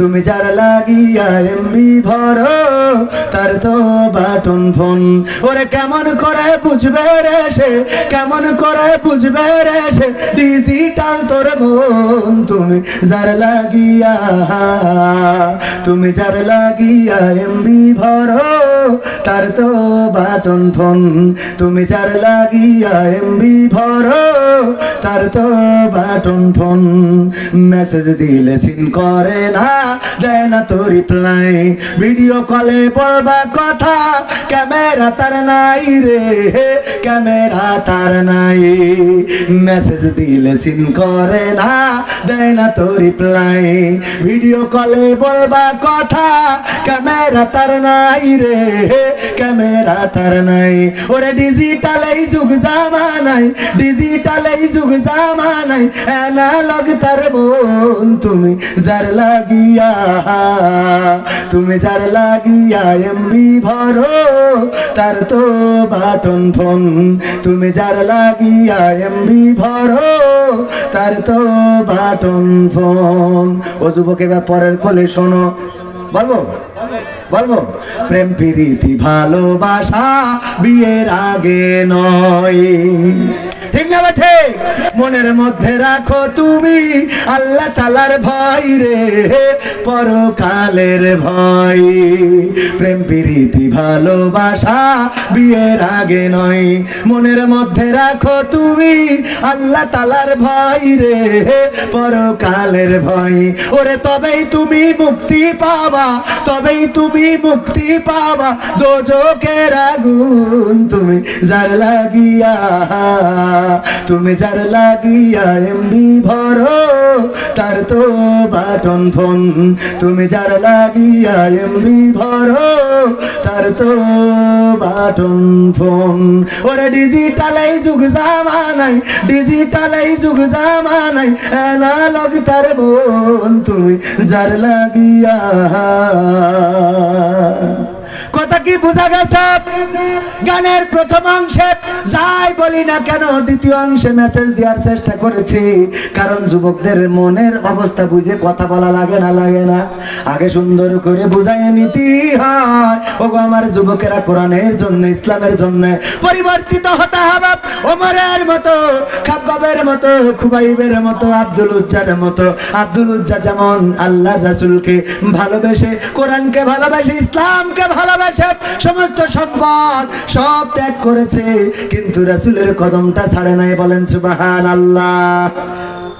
তুমি যার লাগিয়া এমবি ভরো তার তো বাটন ফোন। ওরে কেমন করে বুঝবে রে সে, কেমন করে বুঝবে রে সে ডিজিটাল তোর মন। তুমি যার লাগিয়া, তুমি যার লাগিয়া এমবি ভরো তার তো বাটন ফোন। তুমি যার লাগিয়া এমবি ভরো তার তো বাটন ফোন। মেসেজ দিলে সিন করে না, দেয় না তো রিপ্লাই। ভিডিও কলে বলবা কথা, ক্যামেরা তার নাই রে, ক্যামেরা তার নাই। মেসেজ দিলে সিন করে না, দেয় না তো রিপ্লাই। ভিডিও কলে বলবা কথা, ক্যামেরা তার নাই রে, ক্যামেরা তার নাই। ওরে ডিজিটাল এই যুগ জামানাই, ডিজিটাল এই যুগ জামানাই অ্যানালগ তার মন। তুমি যার লাগিয়া, তুমি যার লাগিয়া এমবি ভরো তার তো বাটন ফোন। তুমি যার লাগিয়া এমবি ভরো তার তো বাটন ফোন। ও যুবক এবার পরের কোলে শোনো, বলবো বলবো প্রেম প্রীতি ভালোবাসা বিয়ের আগে নয়, ঠিক না বেঠে? মনের মধ্যে রাখো তুমি আল্লাহ তাআলার ভয় রে, পরকালের ভয়। প্রেম প্রীতি ভালোবাসা বিয়ের আগে নয়, মনের মধ্যে রাখো তুমি আল্লাহ তাআলার ভয় রে, পরকালের ভয়। ওরে তবেই তুমি মুক্তি পাবা, তবেই তুমি মুক্তি পাবা দোজখের আগুন। তুমি যার লাগিয়া, তুমি যার লাগিয়া এমবি ভরো তার তো বাটন ফোন। তুমি যার লাগিয়া এমবি ভরো তার তো বাটন ফোন। ওরে ডিজিটাল এই যুগ জামানাই, ডিজিটাল এই যুগ জামানাই অ্যানালগ তার মন। তুমি যার লাগিয়া, কথা কি বোঝা গেছে? গানের প্রথম অংশে যাই বলি না কেন দ্বিতীয় অংশে মেসেজ দেওয়ার চেষ্টা করেছি, কারণ যুবকদের মনের অবস্থা বুঝে কথা বলা লাগে না, লাগে না? আগে সুন্দর করে বুঝাই নিতে হয়। ওগো আমার যুবকেরা, কোরআনের জন্য, ইসলামের জন্য পরিবর্তিত হতে হবে। ওমরের মতো, খাব্বাবের মতো, খুবাইবের মতো, আব্দুল উজ্জার মতো। আব্দুল উজ্জা যেমন আল্লাহর রাসূলকে ভালোবেসে, কোরআনকে ভালোবেসে, ইসলামকে ভালোবেসে সমস্ত সম্পদ সব ত্যাগ করেছে, কিন্তু রাসূলের কদমটা ছাড়ে নাই। বলেন সুবহানাল্লাহ।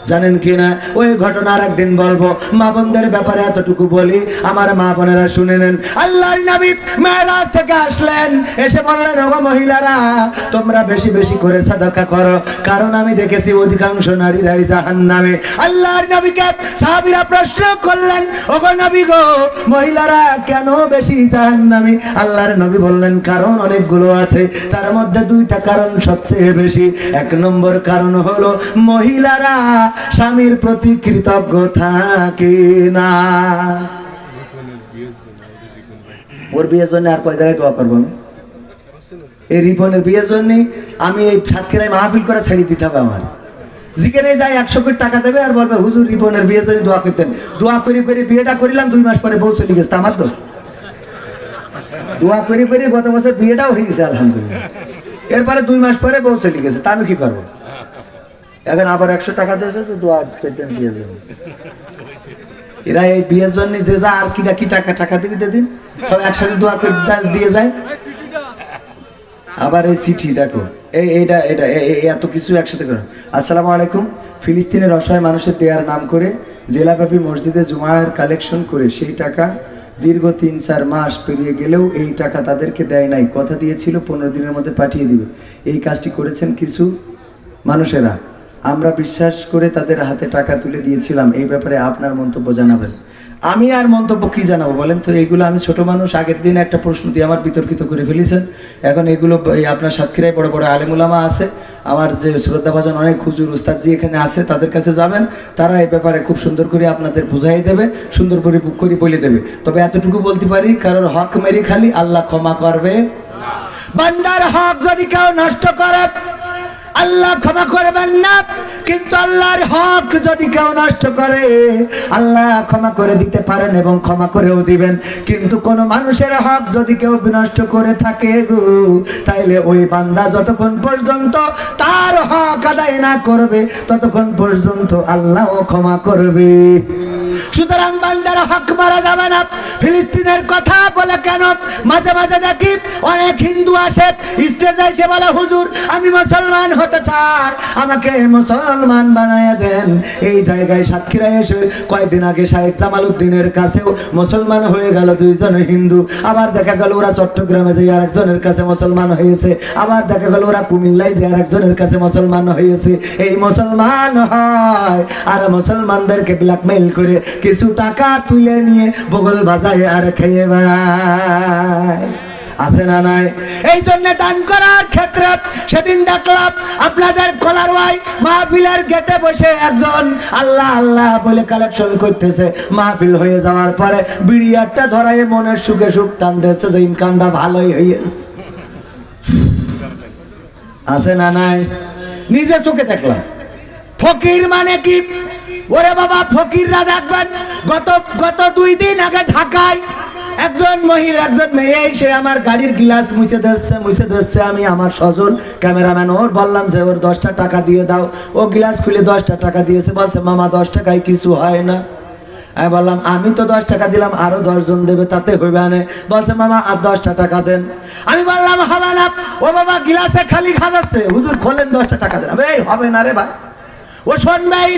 জানেন কি না ওই ঘটনা আর একদিন বলবো। মা বোনদের ব্যাপারে এতটুকু বলি, আমার মা বোনেরা শুনে নেন। আল্লাহর নবী মেরাজ থেকে আসলেন, এসে বললেন, ওগো মহিলারা তোমরা বেশি বেশি করে সাদাকা করো, কারণ আমি দেখেছি অধিকাংশ নারীরাই জাহান্নামে। আল্লাহর নবীকে সাহাবীরা প্রশ্ন করলেন, ওগো নবী গো, মহিলারা কেন বেশি জাহান্নামী? আল্লাহর নবী বললেন, কারণ অনেকগুলো আছে, তার মধ্যে দুইটা কারণ সবচেয়ে বেশি। এক নম্বর কারণ হলো মহিলারা স্বামীর প্রতি কৃতজ্ঞ থাকে না। ওর বিয়ের জন্য আর কয় জায়গায় দোয়া করবো? এই রিপনের বিয়ের জন্য আমি এই সাতক্ষীরায় মাহফিল করে ছেড়ে দিতে হবে। আমার যেখানে যাই 100 কোটি টাকা দেবে আর বলবে, হুজুর রিপনের বিয়ের জন্য দোয়া করতেন। দোয়া করে করে বিয়েটা করিলাম, 2 মাস পরে বউ চলে গেছে। আমার দোষ? দোয়া করে করে গত বছর বিয়েটাও হয়ে গেছে আলহামদুলিল্লাহ, এরপরে 2 মাস পরে বউ চলে গেছে। তা আমি কি করবো? এখন আবার 100 টাকা দিয়েছে দোয়া করতেন বিয়ের জন্য। এরা এই বিয়ের জন্য যে যা আর কিটা কি টাকা টাকা দিবি দিন, সব একসাথে দোয়া করে দিয়ে যায়। আবার এই চিঠি দেখো, এইটা এটা এত কিছু একসাথে করো। আসসালামু আলাইকুম। ফিলিস্তিনের অসহায় মানুষের দেয়ার নাম করে জেলাব্যাপী মসজিদে জুমার কালেকশন করে সেই টাকা দীর্ঘ 3-4 মাস পেরিয়ে গেলেও এই টাকা তাদেরকে দেয় নাই। কথা দিয়েছিল 15 দিনের মধ্যে পাঠিয়ে দিবে। এই কাজটি করেছেন কিছু মানুষেরা, আমরা বিশ্বাস করে তাদের হাতে টাকা তুলে দিয়েছিলাম। এই ব্যাপারে আপনার মন্তব্য জানাবেন। আমি আর মন্তব্য কি জানাবো বলেন তো? এইগুলো আমি ছোট মানুষ, আগের দিন একটা প্রশ্ন দিয়ে আমার বিতর্কিত করে ফেলেছেন। এখন এগুলো আপনার সাতক্ষীরায় বড় বড় আলেমুলামা আছে, আমার যে শ্রদ্ধাভাজন অনেক হুজুর উস্তাদজি এখানে আছে, তাদের কাছে যাবেন, তারা এই ব্যাপারে খুব সুন্দর করে আপনাদের বুঝাই দেবে, সুন্দর করে বুক করে বলে দেবে। তবে এতটুকু বলতে পারি, কারোর হক মেরি খালি আল্লাহ ক্ষমা করবে। বান্দার হক যদি কেউ নষ্ট করে, আল্লাহ ক্ষমা করবেন না, কিন্তু আল্লাহর হক যদি কেউ নষ্ট করে আল্লাহ ক্ষমা করে দিতে পারেন এবং ক্ষমা করেও দিবেন। কিন্তু কোন মানুষের হক যদি কেউ বিনষ্ট করে থাকে গো, তাইলে ওই বান্দা যতক্ষণ পর্যন্ত তার হক আদায় না করবে ততক্ষণ পর্যন্ত আল্লাহও ক্ষমা করবে। সুতরাং বান্দার হক মারা যাবে না। ফিলিস্তিনের কথা বলে কেন? মাঝে মাঝে দেখি অনেক হিন্দু আসে স্টেজে এসে বলে, হুজুর আমি মুসলমান হতে চাই, আমাকে মুসলমান বানায় দেন। এই জায়গায় সাতক্ষীরায় এসে কয়েকদিন আগে শাহেখ জামালউদ্দিনের কাছেও মুসলমান হয়ে গেল দুইজন হিন্দু। আবার দেখা গেল ওরা চট্টগ্রামে যে আরেকজনের কাছে মুসলমান হয়েছে, আবার দেখা গেল ওরা কুমিল্লায় যে আরেকজনের কাছে মুসলমান হয়েছে। এই মুসলমান হয় আর মুসলমানদেরকে ব্ল্যাকমেইল করে কিছু টাকা তুলে নিয়ে বগল বাজায় আর খেয়ে বেড়ায়। আছে না নাই? এই জন্য দান করার ক্ষেত্রে সেদিন দেখলাম আপনাদের কলারওয়াই মাহফিলের গেটে বসে একজন আল্লাহ আল্লাহ বলে কালেকশন করতেছে। মাহফিল হয়ে যাওয়ার পরে বিড়ি একটা ধরায় মনের সুখে সুখ টানতেছে যে ইনকামটা ভালোই হয়েছে। আছে না নাই? নিজে চোখে দেখলাম। ফকির মানে কি? ওরে বাবা, ফকিররা দেখবেন গত 2 দিন আগে ঢাকায় একজন মহিলা একজন মেয়ে এসে আমার গাড়ির গ্লাস মুছে দিচ্ছে। আমি আমার সজল ক্যামেরাম্যান ওর বললাম যে ওর 10টা টাকা দিয়ে দাও। ও গ্লাস খুলে 10টা টাকা দিয়েছে। বলছে মামা 10 টাকায় কিছু হয় না। আমি বললাম আমি তো 10 টাকা দিলাম, আরো 10 জন দেবে তাতে হইবে না। বলছে মামা আর 10টা টাকা দেন। আমি বললাম হবে না। ও বাবা গ্লাসে খালি খাওয়াচ্ছে, হুজুর খোলেন 10টা টাকা দেন। এই হবে না রে ভাই, ও শুনবেই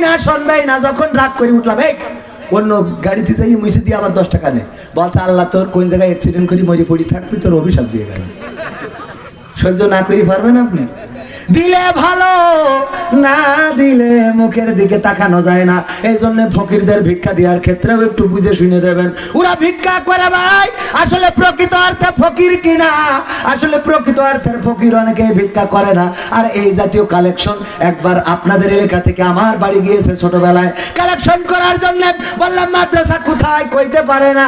না। যখন রাগ করে উঠলাম, এই অন্য গাড়িতে যাই মুছে দিয়ে আবার 10 টাকা নেই। বলছে আল্লাহ তোর কোন জায়গায় অ্যাক্সিডেন্ট করে মরি পড়ি থাকবি, তোর অভিশাপ দিয়ে গেল। সহ্য না করি পারবেন আপনি? দিলে ভালো, না দিলে মুখের দিকে তাকানো যায় না। এই জন্য ফকিরদের ভিক্ষা দেওয়ার ক্ষেত্রেও একটু বুঝে শুনে দেবেন। ওরা ভিক্ষা করে ভাই, আসলে প্রকৃত অর্থে ফকির কিনা? আসলে প্রকৃত অর্থের ফকির অনেকে ভিক্ষা করে না। আর এই জাতীয় কালেকশন একবার আপনাদের এলাকা থেকে আমার বাড়ি গিয়েছে ছোটবেলায় কালেকশন করার জন্য। বললাম মাদ্রাসা কোথায়? কইতে পারে না।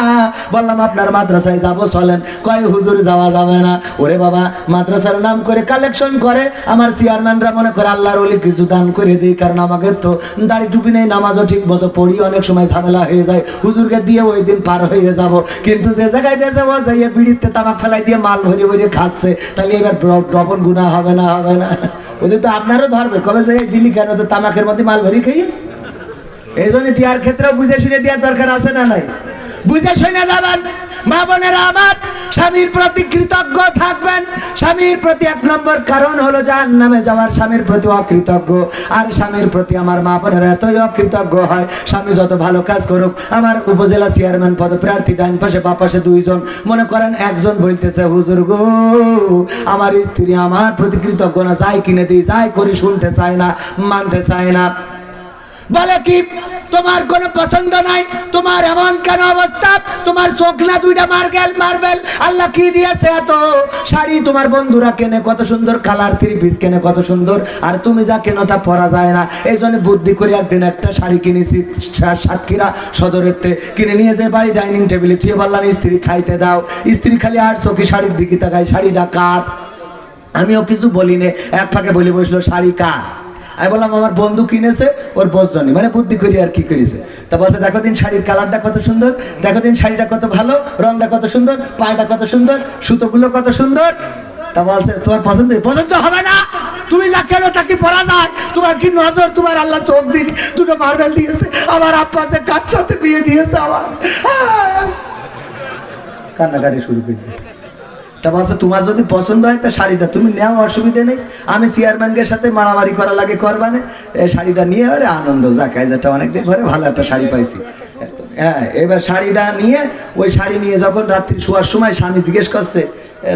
বললাম আপনার মাদ্রাসায় যাবো চলেন। কয় হুজুর যাওয়া যাবে না। ওরে বাবা, মাদ্রাসার নাম করে কালেকশন করে। আমার চেয়ারম্যানরা মনে করে আল্লাহর ওলি কিছু দান করে দিই, কারণ আমাকে তো দাড়ি টুপি নেই, নামাজও ঠিক মতো পড়ি, অনেক সময় ঝামেলা হয়ে যায়। হুজুরকে দিয়ে ওই দিন পার হয়ে যাব। কিন্তু যে জায়গায় দিয়েছে ও যাইয়ে বিড়িতে তামাক ফেলাই দিয়ে মাল ভরে ভরে খাচ্ছে, তাহলে এবার ডবল গুনাহ হবে না? হবে না? ওদের তো আপনারও ধরবে, কবে যে দিলি কেন তো তামাকের মধ্যে মাল ভরি খেয়ে। এই জন্য দেওয়ার ক্ষেত্রেও বুঝে শুনে দেওয়ার দরকার আছে না নাই? বুঝে শুনে যাবেন। মা বোনেরা আমার, স্বামীর প্রতি কৃতজ্ঞ থাকবেন। স্বামীর প্রতি 1 নম্বর কারণ হলো জাহান্নামে যাওয়ার স্বামীর প্রতি অকৃতজ্ঞ। আর স্বামীর প্রতি আমার মা বোনেরা এতই অকৃতজ্ঞ হয়, স্বামী যত ভালো কাজ করুক। আমার উপজেলা চেয়ারম্যান পদপ্রার্থী ডান পাশে বাম পাশে 2 জন, মনে করেন একজন বলতেছে হুজুর গো আমার স্ত্রী আমার প্রতি কৃতজ্ঞ না, যাই কিনে দিই যাই করি শুনতে চায় না, মানতে চায় না। বলে কি তোমার কোনো পছন্দ নাই? তোমার এমন কেন অবস্থা? তোমার চোখ না 2টা মার্বেল? আল্লাহ কি দিয়েছে এত? শাড়ি তোমার বন্ধুরা কেনে কত সুন্দর, কালার 3 পিস কেনে কত সুন্দর, আর তুমি যা কেনো তা পরা যায় না। এই জন্য বুদ্ধি করে একদিন একটা শাড়ি কিনেছি সাতক্ষীরা সদরেতে, কিনে নিয়ে যে বাড়ি ডাইনিং টেবিলে থুয়ে বললাম স্ত্রী খাইতে দাও। স্ত্রী খালি আর চোখে শাড়ির দিকে তাকায়, শাড়িটা কার? আমিও কিছু বলি নে, এক ফাঁকে বলে বসলো শাড়ি কার? আমি বললাম আমার বন্ধু কিনেছে, ওর বোঝনি, মানে বুদ্ধি করি আর কি করেছে। তা বলছে দেখো দিন শাড়ির কালারটা কত সুন্দর, দেখো দিন শাড়িটা কত ভালো, রংটা কত সুন্দর, পায়টা কত সুন্দর, সুতোগুলো কত সুন্দর। তা বলছে তোমার পছন্দ হবে না, তুমি যা কেন তা কি পরা যায়? তোমার কি নজর? তোমার আল্লাহ চোখ দিন 2টো মার্বেল দিয়েছে, আমার আব্বা যে কার সাথে বিয়ে দিয়েছে আমার। কান্নাকাটি শুরু করেছে। তা বলছে তোমার যদি পছন্দ হয় তা শাড়িটা তুমি নেও, অসুবিধে নেই। আমি চেয়ারম্যানকে সাথে মারামারি করা লাগে করবানে, এই শাড়িটা নিয়ে আরে আনন্দ জাকায়, যেটা অনেকদিন ধরে ভালো একটা শাড়ি পাইছি। হ্যাঁ, এবার শাড়িটা নিয়ে ওই শাড়ি নিয়ে যখন রাত্রি শোয়ার সময় স্বামী জিজ্ঞেস করছে,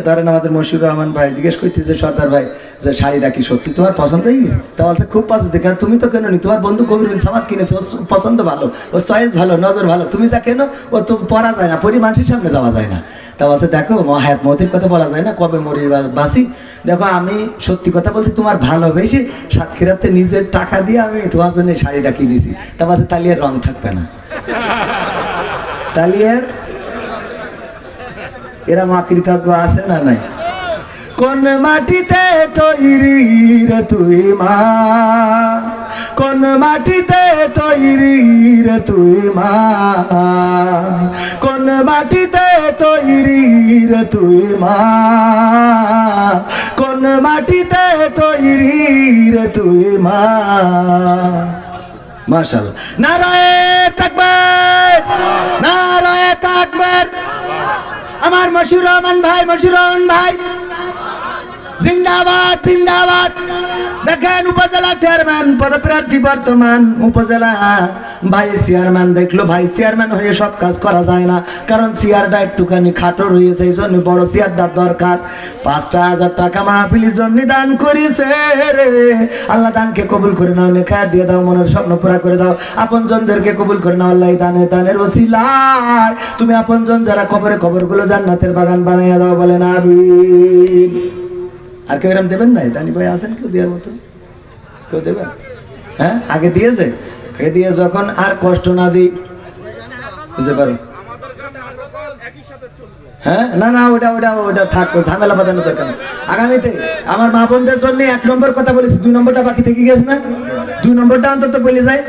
ধরেন আমাদের মশিউর রহমান ভাই জিজ্ঞেস করতেছে সর্দার ভাই যে শাড়িটা কি সত্যি তোমার পছন্দই? তা বলছে খুব পছন্দ। কেন তুমি তো কেন নি? তোমার বন্ধু কবির বিন সামাদ কিনেছে, ওর পছন্দ ভালো, ওর চয়েস ভালো, নজর ভালো, তুমি যা কেন ও তো পরা যায় না, পরি মানুষের সামনে যাওয়া যায় না। তা বলছে দেখো হায়াত মতির কথা বলা যায় না, কবে মরি বাসি। দেখো আমি সত্যি কথা বলতে তোমার ভালোবেসে সাতক্ষীরাতে নিজের টাকা দিয়ে আমি তোমার জন্য শাড়িটা কিনেছি। তা বলছে তাহলে এর রং থাকবে না, তাহলে এরা মা কৃতজ্ঞ আছে না নাই? কোন মাটিতে তৈরি রে তুই মা, কোন মাটিতে তৈরি রে তুই মা, কোন মাটিতে তৈরি রে তুই মা, কোন মাটিতে তৈরি রে তুই মা। মাশাআল্লাহ, নারায়ে তাকবীর, নারায়ে তাকবীর। আমার মশিউর রহমান ভাই, মশিউর রহমান ভাই জিন্দাবাদ, জিন্দাবাদ। দেখেন উপজেলা চেয়ারম্যান পদপ্রার্থী, বর্তমান উপজেলা ভাইস চেয়ারম্যান। দেখলো ভাইস চেয়ারম্যান হয়ে সব কাজ করা যায় না, কারণ চেয়ারটা একটুখানি খাটো রয়েছে, এই জন্য বড় চেয়ারটা দরকার। 5,000 টাকা মাহফিলের জন্য দান করেছে রে। আল্লাহ দানকে কবুল করে নাও, লেখা দিয়ে দাও, মনের স্বপ্ন পুরা করে দাও। আপনজনদেরকে কবুল করে নাও আল্লাহ, দানে দানের ওসিলায় তুমি আপনজন যারা কবরে, কবরগুলো জান্নাতের বাগান বানাইয়া দাও, বলেন আমিন। আর কেউ এরম দেবেন না? ডানি ভাই আছেন কেউ দেওয়ার মতো? কেউ দেবেন? হ্যাঁ, আগে দিয়েছে, আগে দিয়ে যখন আর কষ্ট না দিই, বুঝতে পারো। হ্যাঁ, না না, ওটা ওটা ওটা থাকবো, ঝামেলা বাঁধানো দরকার নেই। আগামীতে আমার মা বোনদের জন্য 1 নম্বর কথা বলেছি, 2 নম্বরটা বাকি থেকে গেছে না, 2 নম্বরটা অন্তত বলে যায়।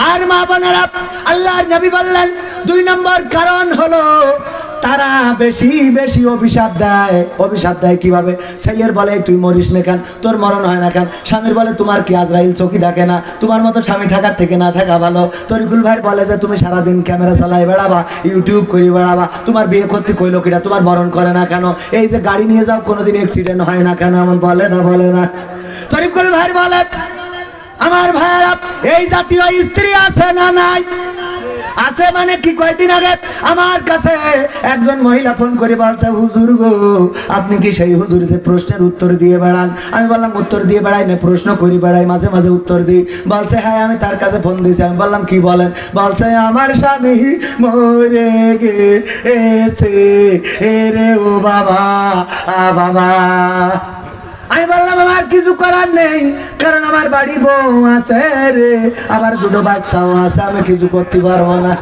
আর মা বোনেরা, আল্লাহর নবী বললেন 2 নম্বর কারণ হলো তারা বেশি বেশি অভিশাপ দেয়। অভিশাপ দেয় কিভাবে? ছেলের বলে তুই মরিস না কেন, তোর মরণ হয় না কেন। স্বামীর বলে তোমার কি আজরাইল চোখই দেখে না, তোমার মতো স্বামী থাকার থেকে না থাকা ভালো। তরিকুল ভাই বলে যে তুমি সারাদিন ক্যামেরা চালাই বেড়াবা, ইউটিউব করি বেড়াবা, তোমার বিয়ে করতে কইলো কিনা, তোমার মরণ করে না কেন, এই যে গাড়ি নিয়ে যাও কোনোদিন অ্যাক্সিডেন্ট হয় না কেন, এমন বলে না, বলে না। তরিকুল ভাই বলে আমার ভাইয়েরা, এই জাতীয় স্ত্রী আছে না নাই? আছে। মানে কি, কয়েকদিন আগে আমার কাছে একজন মহিলা ফোন করে বলছে, হুজুর গো আপনি কি সেই হুজুর যে প্রশ্নের উত্তর দিয়ে বেড়ান? আমি বললাম উত্তর দিয়ে বেড়াই না, প্রশ্ন করি বেড়াই, মাঝে মাঝে উত্তর দিই। বলছে হ্যাঁ, আমি তার কাছে ফোন দিয়েছি। আমি বললাম কি বলেন? বলছে আমার স্বামী মরে গেছে রে ও বাবা, বাবা। আমি বললাম আমার কিছু করার নেই, কারণ আমার বাড়ি বউ আছে রে, আবার 2টো বাচ্চাও আছে, আমি কিছু করতে পারবো না।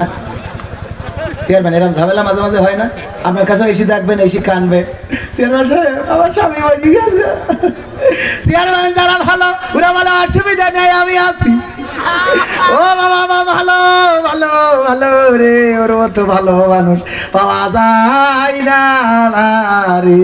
চেয়ারম্যান, এরকম ঝামেলা মাঝে মাঝে হয় না? আপনার কাছে এসে দেখবেন, এসে কানবে, চেয়ারম্যান আমার স্বামী মরে গেছে। চেয়ারম্যান যারা ভালো ওরা বলে অসুবিধা নেই, আমি আছি। ও বাবা, ভালো ভালো ভালো রে, ওর মতো ভালো মানুষ পাওয়া যায় না রে।